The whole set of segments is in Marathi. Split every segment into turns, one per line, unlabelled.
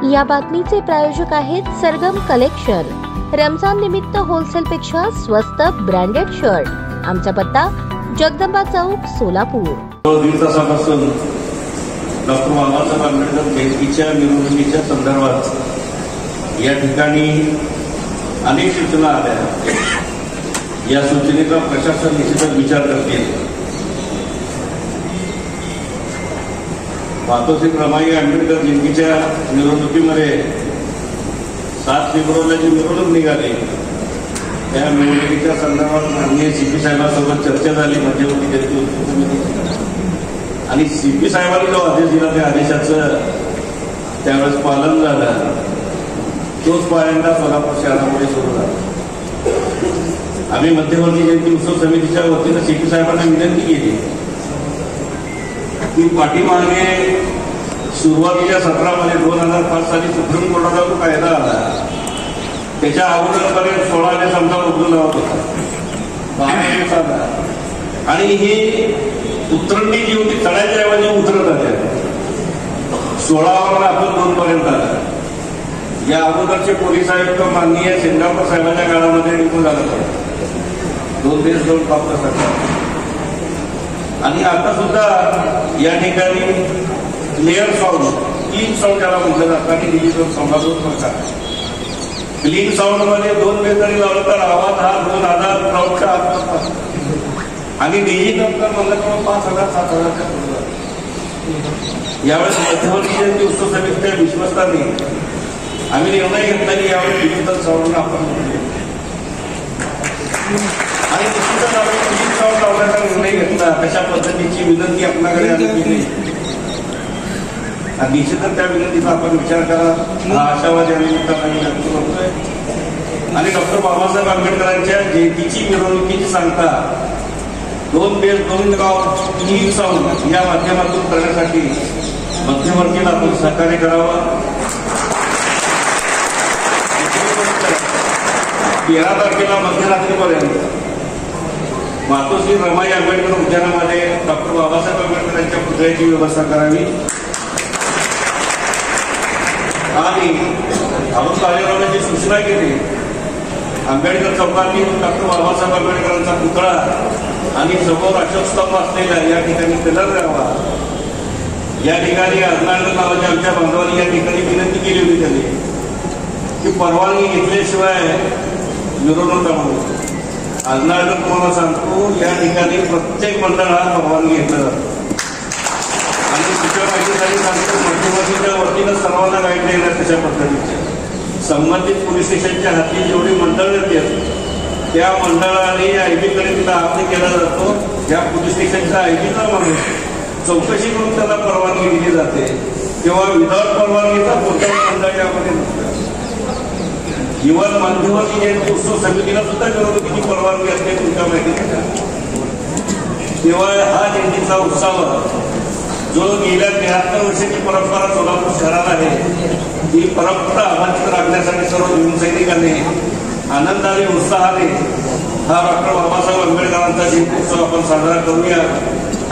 या बातमीचे प्रायोजक आहेत सरगम कलेक्शन। रमजान निमित्त होलसेल पेक्षा स्वस्त ब्रँडेड शर्ट। आमचा पत्ता जगदंबा चौक, सोलापूर।
2 तासापासून डॉक्टर बाबासाहेब आंबेडकर जयंतीच्या मिरवणुकीच्या संदर्भात या ठिकाणी अनेक सूचना आल्या। या सूचनेचा प्रशासन निश्चितच विचार करतील। मातोश्री रमाई आंबेडकर जयंतीच्या मिरवणुकीमध्ये 7 फेब्रुवारीला जी मिरवणूक निघाली, त्या मिरवणुकीच्या संदर्भात माननीय सीपी साहेबांसोबत चर्चा झाली मध्यवर्ती जयंती उत्सव समितीची, आणि सीपी साहेबांनी जो आदेश दिला त्या आदेशाचं त्यावेळेस पालन झालं। तोच पायंडा सोलापूर शहरामध्ये सुरू झाला। आम्ही मध्यवर्ती जयंती उत्सव समितीच्या वतीनं सीपी साहेबांना विनंती केली की पाठीमागे सुरुवातीच्या सत्रामध्ये 2005 साली सुप्रीम कोर्टाचा जो कायदा आला, त्याच्या अगोदरपर्यंत 16 ने समजा उचलून लावत होता 12 दिवसाला, आणि ही उतरंडी जी होती चढायच्या ऐवजी उतरत आल्या 16 आपण 2 पर्यंत आला। या अगोदरचे पोलीस आयुक्त माननीय सिंगापूर साहेबांच्या काळामध्ये निघून झालं 2 देश 2 प्राप्त सरकार, आणि आता सुद्धा या ठिकाणी क्लिअर साऊंड, क्लीन साऊंड ज्याला म्हटलं जातं, आणि डिजिटल साऊंडचा प्रकार। क्लीन साऊंड मध्ये 2 बेस जरी लावलं तर आवाज हा 2000 क्राऊडच्या आसपास, आणि डिजिटल तर म्हणलं तर 5000 7000च्या पुढे। यावेळेस मध्यवर्ती जयंती उत्सव समितीच्या विश्वस्तांनी आम्ही निर्णय घेतला की यावेळेस डिजिटल साऊंड आपण आणि निश्चितच आपण क्लीन साऊंड लावण्याचा निर्णय घेतला। तशा पद्धतीची विनंती आपल्याकडे आम्ही केली, आणि निश्चितच त्या विनंतीचा आपण विचार करा हा आशावादी आम्ही व्यक्त करतोय। आणि डॉक्टर बाबासाहेब आंबेडकरांच्या जयंतीची मिरवणुकीची सांगता 2 बेस 2 गाव क्लीन साऊंड या माध्यमातून करण्यासाठी मध्यवर्तीला आपण सहकार्य करावं। 13 तारखेला मध्यरात्रीपर्यंत मातोश्री रमाई आंबेडकर उद्यानामध्ये डॉक्टर बाबासाहेब आंबेडकरांच्या पुतळ्याची व्यवस्था करावी, आणि अरुण काळेरावांनी सूचना केली आंबेडकर चौकातील डॉक्टर बाबासाहेब आंबेडकरांचा पुतळा आणि समोर अशोकस्तंभ असलेल्या या ठिकाणी कलर द्यावा। या ठिकाणी अर्नाळकर नावाच्या आमच्या बांधवांनी या ठिकाणी विनंती केली होती त्यांनी की परवानगी घेतल्याशिवाय मिरवणूक म्हणून। अर्नाळकर तुम्हाला सांगतो या ठिकाणी प्रत्येक मंडळ हा परवानगी घेतला जातो, आणि तिच्या माहितीसाठी सांगतो मध्यवर्तीच्या वतीनं सर्वांना गाईडलाईन आहे तशा पद्धतीचे। संबंधित पोलीस स्टेशनच्या हाती जेवढी मंडळ येतात त्या मंडळाने IB कडे तिला आव्हान केला जातो, या पोलीस स्टेशनच्या IBचा माणूस चौकशी करून त्याला परवानगी दिली जाते, किंवा विदाउट परवानगीचा कोणत्याही मंडळ यामध्ये नसतं। इव्हन मध्यवर्ती जयंती उत्सव समितीला सुद्धा मिरवणुकीची परवानगी असते तुमच्या माहितीच्या। तेव्हा हा जयंतीचा उत्सव जो गेल्या 73 वर्षाची परंपरा सोलापूर शहराला आहे, ही परंपरा अबाधित राखण्यासाठी सर्व भीमसैनिकांनी आनंदाने उत्साहाने हा डॉक्टर बाबासाहेब आंबेडकरांचा जयंती उत्सव आपण साजरा करूया,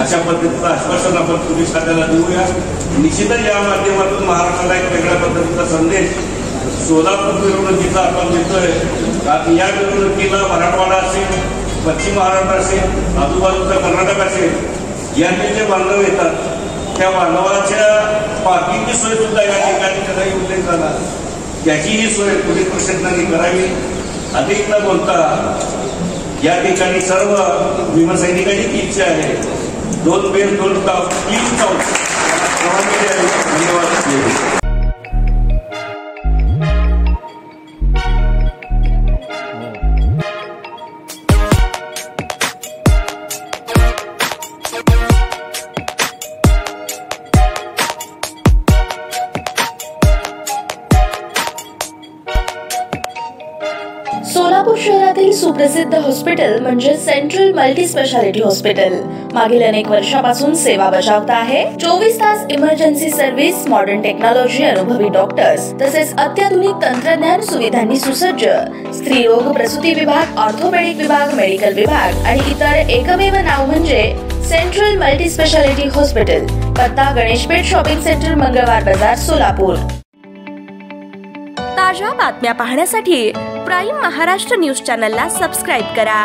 अशा पद्धतीचं आश्वासन आपण पोलीस खात्याला देऊया। निश्चितच या माध्यमातून महाराष्ट्राला एक वेगळ्या पद्धतीचा संदेश सोलापूर मिरवणुकीचा आपण देतोय, कारण या मिरवणुकीला मराठवाडा असेल, पश्चिम महाराष्ट्र असेल, आजूबाजूचा कर्नाटक असेल, यांचे जे बांधव येतात त्या बांधवाच्या पार्किंगची सोय सुद्धा या ठिकाणी कदाही उल्लेख झाला, त्याचीही सोय पोलीस प्रशासनाने करावी। अधिक न बोलता या ठिकाणी सर्व भीमसैनिकांची इच्छा आहे 2 बेस 2 गाव क्लीन साऊंड धन्यवाद।
सोलापूर शहरातील सुप्रसिद्ध हॉस्पिटल म्हणजे सेंट्रल मल्टी स्पेशालिटी हॉस्पिटल मागील अनेक वर्षापासून सेवा बजावत आहे। 24 तास इमर्जन्सी सर्व्हिस, मॉडर्न टेक्नॉलॉजी, अनुभवी डॉक्टर्स तसेच अत्याधुनिक तंत्रज्ञान सुविधांनी सुसज्ज स्त्रीरोग प्रसूती विभाग, ऑर्थोपेडिक विभाग, मेडिकल विभाग आणि इतर एकमेव नाव म्हणजे सेंट्रल मल्टी स्पेशालिटी हॉस्पिटल। पत्ता गणेशपेठ शॉपिंग सेंटर, मंगळवार बाजार, सोलापूर। ताज्या बातम्या पाहण्यासाठी प्राईम महाराष्ट्र न्यूज चॅनलला सबस्क्राईब करा।